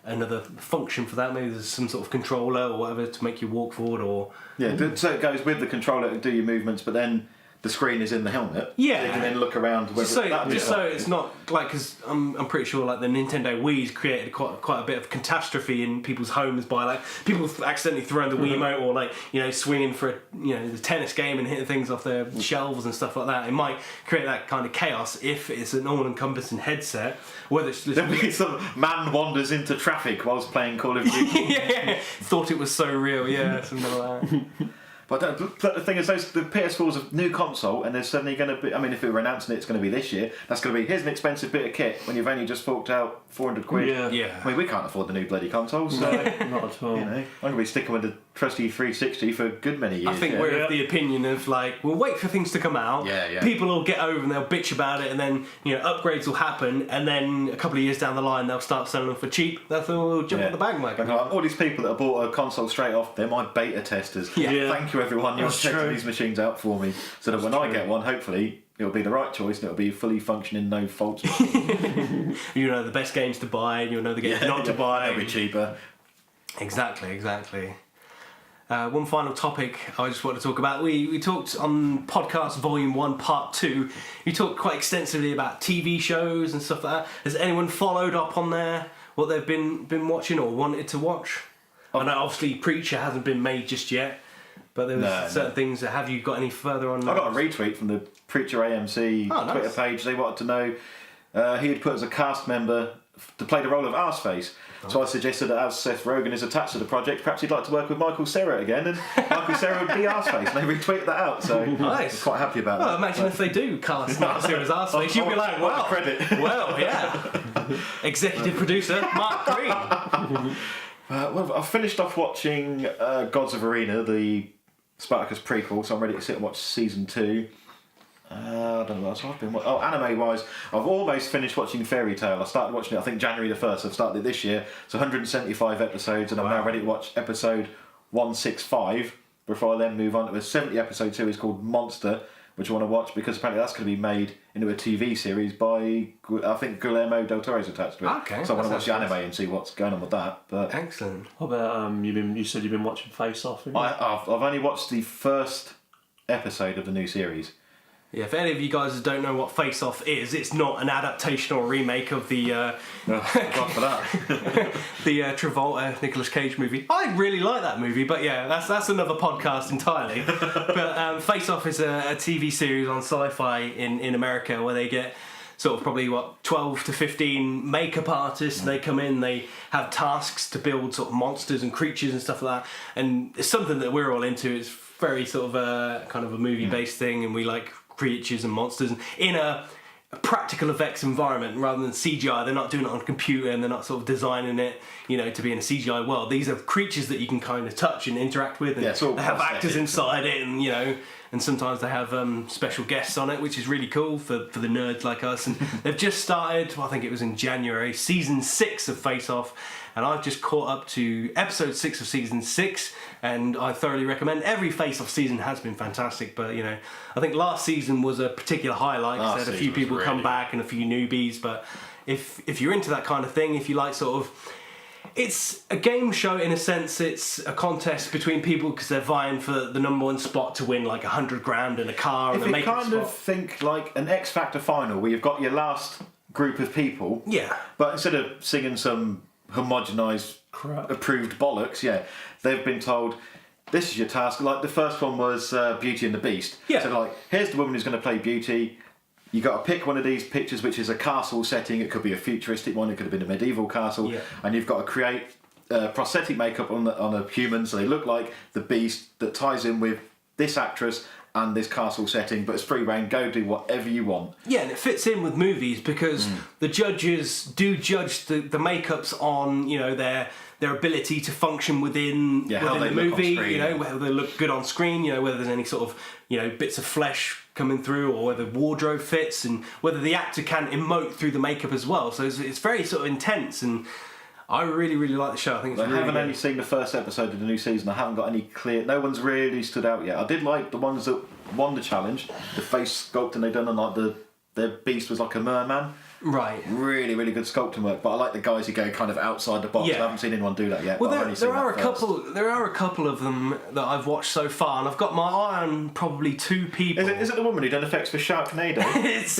another function for that. Maybe there's some sort of controller or whatever to make you walk forward, or Yeah, so it goes with the controller to do your movements, but then the screen is in the helmet. Yeah. So you can then look around. Whether so that'd be so fun. it's not like, because I'm pretty sure like the Nintendo Wii's created quite a bit of catastrophe in people's homes by like people accidentally throwing the Wiimote or like swinging for the tennis game and hitting things off their shelves and stuff like that. It might create that kind of chaos if it's an all-encompassing headset. Whether it's There'll be some man wanders into traffic whilst playing Call of Duty. yeah, thought it was so real. Yeah, something like that. But the thing is, the PS4's a new console, and there's suddenly going to be. I mean, if we were announcing it's going to be this year, that's going to be here's an expensive bit of kit when you've only just forked out 400 quid. Yeah. Yeah. I mean, we can't afford the new bloody console, so Not at all. I'm going to be sticking with the trusty 360 for a good many years. I think yeah. we're Yeah. of the opinion of like, we'll wait for things to come out. Yeah, yeah. People will get over and they'll bitch about it, and then upgrades will happen, and then a couple of years down the line they'll start selling them for cheap. That's when we'll jump Yeah. on the bandwagon. Like, all these people that have bought a console straight off, they're my beta testers. Yeah. Yeah. Thank you, everyone. You're That's checking true. these machines out for me, so that when I get one, hopefully it'll be the right choice and it'll be fully functioning, no faults. The best games to buy, and you'll know the games not to buy. It'll be cheaper. Exactly. One final topic I just want to talk about. We talked on podcast Volume 1, Part 2. You talked quite extensively about TV shows and stuff like that. Has anyone followed up on there, what they've been watching or wanted to watch? I know obviously Preacher hasn't been made just yet, but there was certain things. Have you got any further on? I got a retweet from the Preacher AMC Twitter page. They wanted to know he had put as a cast member to play the role of Arseface. So I suggested that as Seth Rogen is attached to the project, perhaps he'd like to work with Michael Cera again, and Michael Cera would be Arseface, and they retweeted that out, so nice. I'm quite happy about that. Well, imagine if they do cast Michael Cera as Arseface, you'd be like, wow, credit. Well, yeah. Executive producer, Mark Green. Well, I've finished off watching Gods of Arena, the Spartacus prequel, so I'm ready to sit and watch season 2. I don't know what else I've been watching. Anime wise, I've almost finished watching Fairy Tail. I started watching it, I think, January the 1st. I've started it this year. It's 175 episodes, and I'm now ready to watch episode 165 before I then move on to a 70 episode series called Monster, which I want to watch because apparently that's going to be made into a TV series by, I think, Guillermo del Toro's attached to it. Okay, so I want to watch the anime and see what's going on with that. But excellent. What about you said you've been watching Face Off? I've only watched the first episode of the new series. Yeah, if any of you guys don't know what Face Off is, it's not an adaptation or remake of the God for that. the Travolta Nicolas Cage movie. I really like that movie, but yeah, that's another podcast entirely. But Face Off is a TV series on Sci-Fi in America where they get sort of probably 12 to 15 makeup artists. They come in, they have tasks to build sort of monsters and creatures and stuff like that, and it's something that we're all into. It's very sort of a kind of a movie-based thing, and we like creatures and monsters in a practical effects environment rather than CGI. They're not doing it on a computer and they're not sort of designing it, to be in a CGI world. These are creatures that you can kind of touch and interact with, and they have actors inside it, and and sometimes they have special guests on it, which is really cool for the nerds like us. And they've just started, I think it was in January, season 6 of Face Off, and I've just caught up to episode 6 of season 6, and I thoroughly recommend. Every Face Off season has been fantastic, but I think last season was a particular highlight because they had a few people come back and a few newbies. But if you're into that kind of thing, if you like sort of, it's a game show in a sense. It's a contest between people because they're vying for the number one spot to win like $100,000 and a car and a makeup spot. If you kind of think like an X Factor final where you've got your last group of people, but instead of singing some homogenised approved bollocks, they've been told this is your task. Like the first one was Beauty and the Beast. So like, here's the woman who's going to play Beauty. You got to pick one of these pictures, which is a castle setting. It could be a futuristic one. It could have been a medieval castle, and you've got to create prosthetic makeup on a human so they look like the Beast that ties in with this actress and this castle setting, but it's free reign. Go do whatever you want. Yeah, and it fits in with movies because the judges do judge the makeups on their ability to function within the movie. Whether they look good on screen. Whether there's any sort of bits of flesh coming through, or whether wardrobe fits, and whether the actor can emote through the makeup as well. So it's very sort of intense, and I really, really like the show. I think it's I haven't only seen the first episode of the new season. I haven't got any clear. No one's really stood out yet. I did like the ones that won the challenge. The face sculpting they done, and like their beast was like a merman. Right. Really, really good sculpting work. But I like the guys who go kind of outside the box. I haven't seen anyone do that yet. Well, there are a couple of them that I've watched so far, and I've got my eye on probably 2 people. Is it the woman who done effects for Sharknado? It's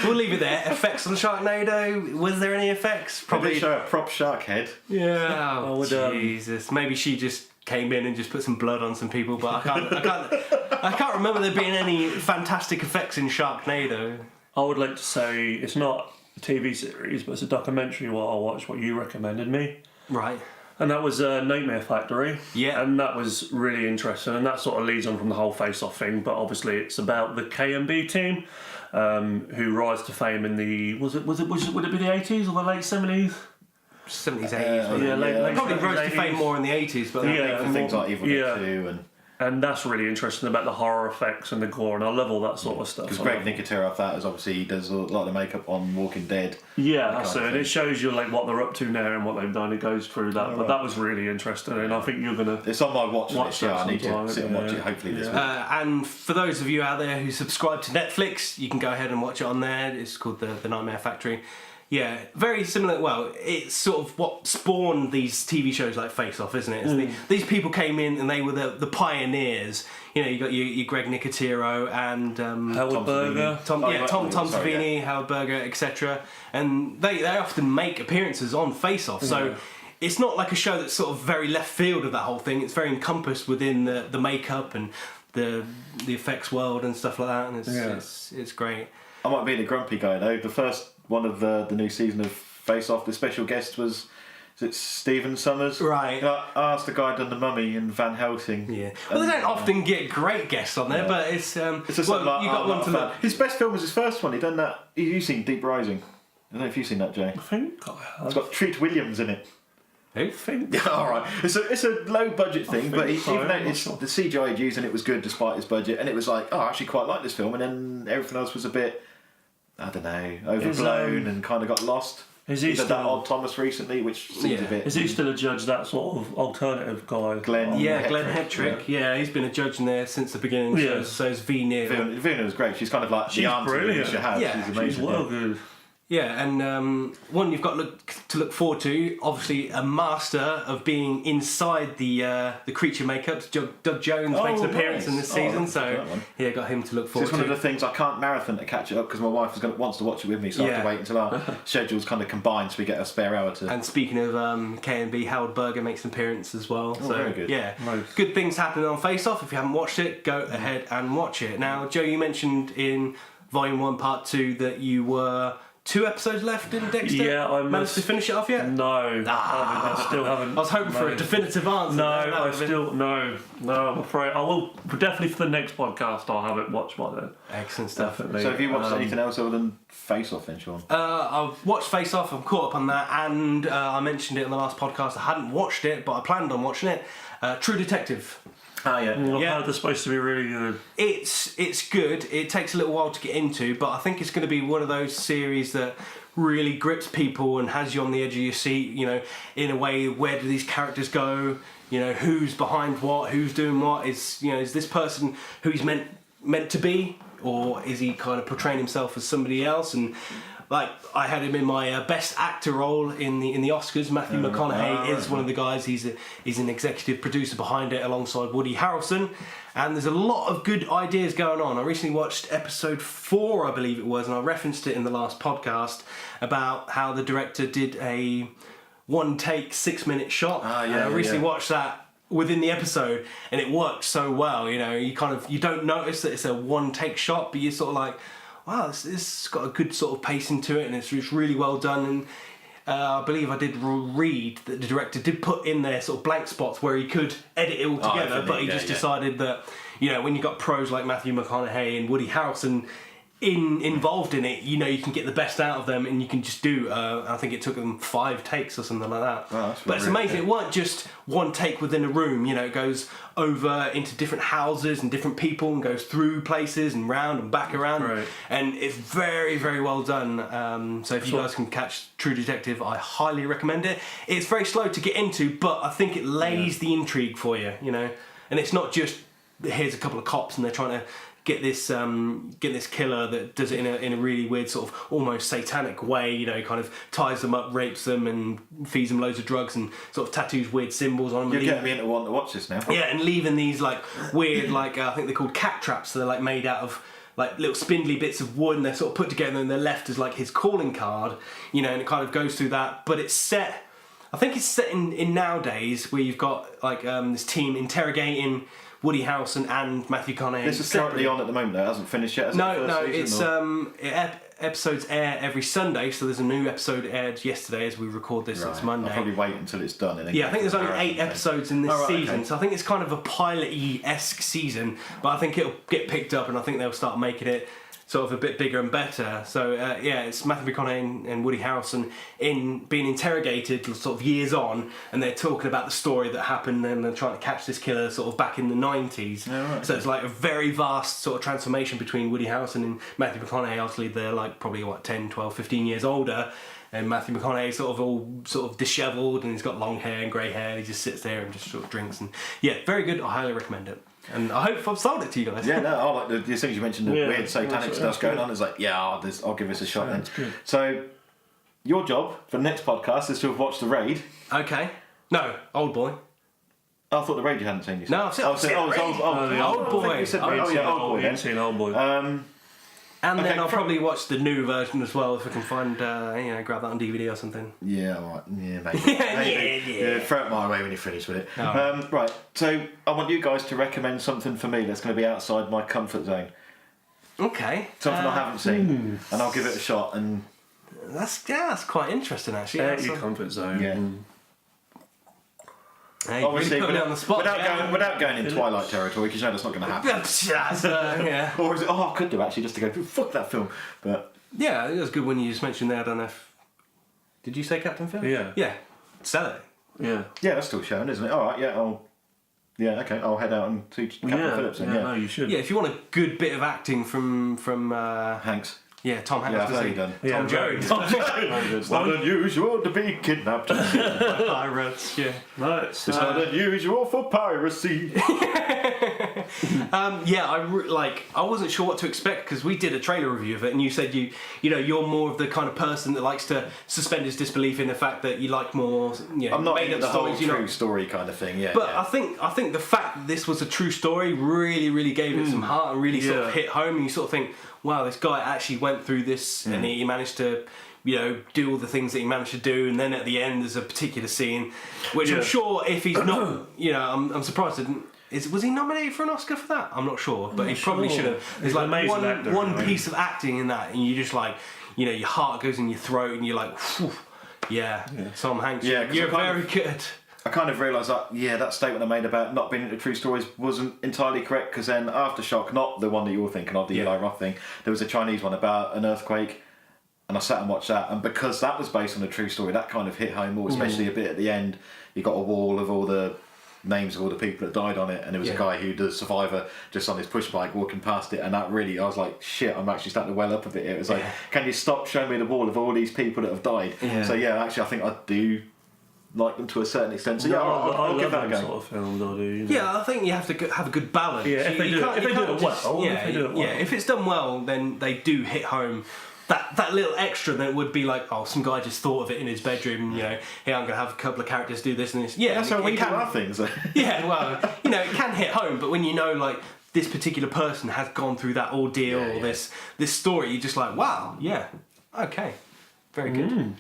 we'll leave it there. Effects on Sharknado. Was there any effects? Probably show a prop shark head. Yeah. Oh, Jesus. Maybe she just came in and just put some blood on some people, but I can't remember there being any fantastic effects in Sharknado. I would like to say it's not a TV series, but it's a documentary what I watched, what you recommended me. Right. And that was Nightmare Factory. Yeah. And that was really interesting, and that sort of leads on from the whole Face-Off thing, but obviously it's about the K&B team who rise to fame in the... Would it be the 80s or the late 70s? 70s, 80s. Late probably rose to fame more in the 80s, but things like Evil Dead 2 and that's really interesting about the horror effects and the gore, and I love all that sort of stuff. Because Greg Nicotero of that is obviously he does a lot of the makeup on Walking Dead. Yeah, that's it. And it shows you like what they're up to now and what they've done. It goes through that, but that was really interesting, and I think you're gonna. It's on my watch list. Yeah, I need to sit and watch it. Hopefully this week. And for those of you out there who subscribe to Netflix, you can go ahead and watch it on there. It's called the Nightmare Factory. Yeah, very similar. Well, it's sort of what spawned these TV shows like Face Off, isn't it? These people came in and they were the pioneers. You know, you got your Greg Nicotero and Howard Berger. Tom Savini, Howard Berger, etc. And they often make appearances on Face Off. So it's not like a show that's sort of very left field of that whole thing. It's very encompassed within the makeup and the effects world and stuff like that. And it's great. I might be the grumpy guy though. The first one of the new season of Face Off, the special guest was Stephen Summers. Right. I asked the guy who done the Mummy and Van Helsing. Yeah. Well, they don't often get great guests on there, but it's just well, like, you got one to look. His best film was his first one. He done that. You've seen Deep Rising. I don't know if you've seen that, Jay. I think I have. It's got Treat Williams in it. Who? Yeah, all right. It's a low budget thing, but so, even though I'm not sure. the CGI he'd used and it was good despite his budget, and it was like, I actually quite like this film, and then everything else was a bit, I don't know, overblown and kind of got lost. Is he did still, that Odd Thomas recently, which seems a bit. Is he still a judge? That sort of alternative guy, Glenn? Yeah, Glenn Hetrick. Yeah, he's been a judge in there since the beginning. Yeah. So is V Neal. Vina was great. She's kind of like She's the auntie brilliant. you should have. Yeah, she's amazing. She's well good. Yeah, and one you've got to look forward to. Obviously, a master of being inside the creature makeups. Doug Jones makes an appearance in this season, so yeah, got him to look forward It's one of the things I can't marathon to catch it up because my wife wants to watch it with me, so I have to wait until our schedules kind of combine so we get a spare hour to. And speaking of K&B, Howard Berger makes an appearance as well. So very good. Yeah, Nice. Good things happening on Face Off. If you haven't watched it, go ahead and watch it. Now, Joe, you mentioned in Volume 1, Part 2 that you were 2 episodes left in Dexter. Yeah, I managed to finish it off yet? No, I still haven't. I was hoping for a definitive answer. No, I'm afraid I will definitely for the next podcast. I'll have it watched by then. Excellent stuff. Definitely. So have you watched anything else other than Face Off then, Sean? I've watched Face Off. I'm caught up on that, and I mentioned it in the last podcast. I hadn't watched it, but I planned on watching it. True Detective. Oh yeah. I've heard they're supposed to be really good. It's good. It takes a little while to get into, but I think it's going to be one of those series that really grips people and has you on the edge of your seat. You know, in a way, where do these characters go? You know, who's behind what? Who's doing what? Is this person who he's meant to be, or is he kind of portraying himself as somebody else? And like, I had him in my best actor role in the Oscars. Matthew McConaughey is one of the guys. He's an executive producer behind it alongside Woody Harrelson. And there's a lot of good ideas going on. I recently watched episode 4, I believe it was, and I referenced it in the last podcast about how the director did a one-take 6-minute shot. I recently watched that within the episode, and it worked so well. You know, you don't notice that it's a one-take shot, but you're sort of like, wow, this got a good sort of pacing to it, and it's really well done. And I believe I did read that the director did put in there sort of blank spots where he could edit it all together, but he just decided that, you know, when you got pros like Matthew McConaughey and Woody Harrelson involved in it, you know, you can get the best out of them, and you can just do. I think it took them 5 takes or something like that. Oh, but it's amazing. It weren't just one take within a room. You know, it goes over into different houses and different people, and goes through places and round and back around. Right. And it's very, very well done. So if you guys can catch True Detective, I highly recommend it. It's very slow to get into, but I think it lays the intrigue for you. You know, and it's not just here's a couple of cops and they're trying to get this killer that does it in a really weird sort of almost satanic way. You know, kind of ties them up, rapes them, and feeds them loads of drugs, and sort of tattoos weird symbols on them. You're getting me into wanting to watch this now. Yeah, and leaving these like weird, like I think they're called cat traps. So they're like made out of like little spindly bits of wood, and they're sort of put together, and they're left as like his calling card. You know, and it kind of goes through that, but it's set. I think it's set in nowadays where you've got like this team interrogating Woody Harrelson and Matthew McConaughey. This is currently on at the moment, though. It hasn't finished yet. Episodes air every Sunday, so there's a new episode aired yesterday as we record this. It's Monday. I'll probably wait until it's done. And then I think there's only 8 episodes in this season, so I think it's kind of a pilot-y-esque season, but I think it'll get picked up, and I think they'll start making it sort of a bit bigger and better. So it's Matthew McConaughey and Woody Harrelson being interrogated sort of years on, and they're talking about the story that happened, and they're trying to catch this killer sort of back in the 90s. So it's like a very vast sort of transformation between Woody Harrelson and Matthew McConaughey. Obviously they're like probably 10, 12, 15 years older, and Matthew McConaughey is sort of all sort of dishevelled, and he's got long hair and grey hair, and he just sits there and just sort of drinks. And yeah, very good. I highly recommend it. And I hope I've sold it to you guys. Yeah, no, I like as soon as you mentioned the weird satanic stuff going on, it's like, I'll give this a shot then. Good. So, your job for the next podcast is to have watched the Raid. Okay. No, Old Boy. I thought the Raid you hadn't seen. You said. No, I've seen the Raid. Old Boy. You said Oh, Raid. yeah, Old Boy. You haven't seen Old Boy. And then Okay, I'll probably watch the new version as well if I can find, grab that on DVD or something. Yeah, right. Yeah, maybe. Yeah. Throw it my way when you're finished with it. Right, so I want you guys to recommend something for me that's going to be outside my comfort zone. Okay. Something I haven't seen, and I'll give it a shot. And that's quite interesting actually. Out That's your comfort zone. yeah. Hey, you really put me on the spot. without going in Twilight territory, because you know that's not going to happen. Yeah. Or is it? Oh, I could do actually, just to go fuck that film. But Yeah, it was good when you just mentioned there. I don't know if. Did you say Captain Phillips? Yeah. Yeah. Saturday. Yeah. yeah, that's still showing, isn't it? All right, yeah, I'll head out and see Captain Phillips. Then, no, you should. Yeah, if you want a good bit of acting from Hanks. Yeah, Tom Hanks. Yeah, I've already done. Tom Jones. It's not unusual to be kidnapped. Pirates. Yeah. No, It's not unusual for piracy. I wasn't sure what to expect because we did a trailer review of it, and you said you're more of the kind of person that likes to suspend his disbelief in the fact that you like more, I'm not made into up the whole stories. true story kind of thing. Yeah. But yeah. I think the fact that this was a true story really, really gave it some heart and really sort of hit home, and you sort of think, wow, this guy actually went through this and he managed to, do all the things that he managed to do, and then at the end there's a particular scene, which I'm sure if he's not, I'm surprised was he nominated for an Oscar for that? I'm not sure, but he probably should have. There's He's an like amazing actor, one right? piece of acting in that, and you just like, your heart goes in your throat, and you're like, whew, Tom Hanks, 'cause you're I kind very of- good. I kind of realised that statement I made about not being into true stories wasn't entirely correct, because then Aftershock, not the one that you're thinking of, the Eli Roth thing, there was a Chinese one about an earthquake, and I sat and watched that, and because that was based on a true story, that kind of hit home more, especially a bit at the end. You got a wall of all the names of all the people that died on it, and there was a guy who does Survivor just on his push bike walking past it, and that really, I was like, shit, I'm actually starting to well up a bit. It was like, can you stop showing me the wall of all these people that have died? So actually I think I do like them to a certain extent. So I'll give that a go. Sort of films, I do. Yeah, I think you have to have a good balance. Yeah, if they do it well. If it's done well, then they do hit home. That little extra that would be like, oh, some guy just thought of it in his bedroom. Hey, I'm going to have a couple of characters do this and this. Yeah, That's how we do our things. Yeah, well, it can hit home, but when like this particular person has gone through that ordeal or this story, you're just like, wow, yeah, okay, very good.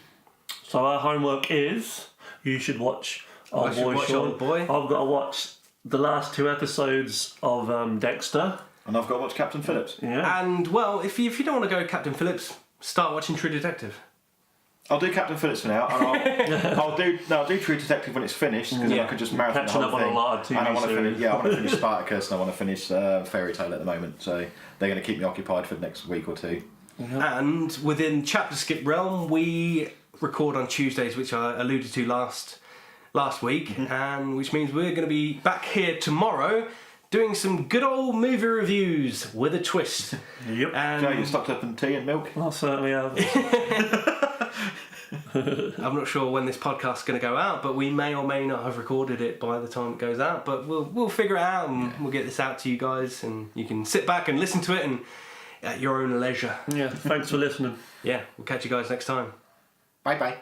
So our homework is you should watch Old Boy, Sean. Old Boy. I've got to watch the last 2 episodes of Dexter. And I've got to watch Captain Phillips. Yeah. And well, if you don't want to go Captain Phillips, start watching True Detective. I'll do Captain Phillips for now, and I'll do True Detective when it's finished, because then I could just marathon the Catching whole up on thing. a lot of TV and I want to series. finish. I want to finish Spartacus, and I want to finish Fairy Tale at the moment. So they're going to keep me occupied for the next week or two. And within ChapterSkip realm, we record on Tuesdays, which I alluded to last week, and which means we're going to be back here tomorrow doing some good old movie reviews with a twist. Yep. And Joe, you stocked up on tea and milk? I certainly have. I'm not sure when this podcast's going to go out, but we may or may not have recorded it by the time it goes out. But we'll figure it out, and we'll get this out to you guys, and you can sit back and listen to it and at your own leisure. Yeah, thanks for listening. Yeah, we'll catch you guys next time. Bye bye.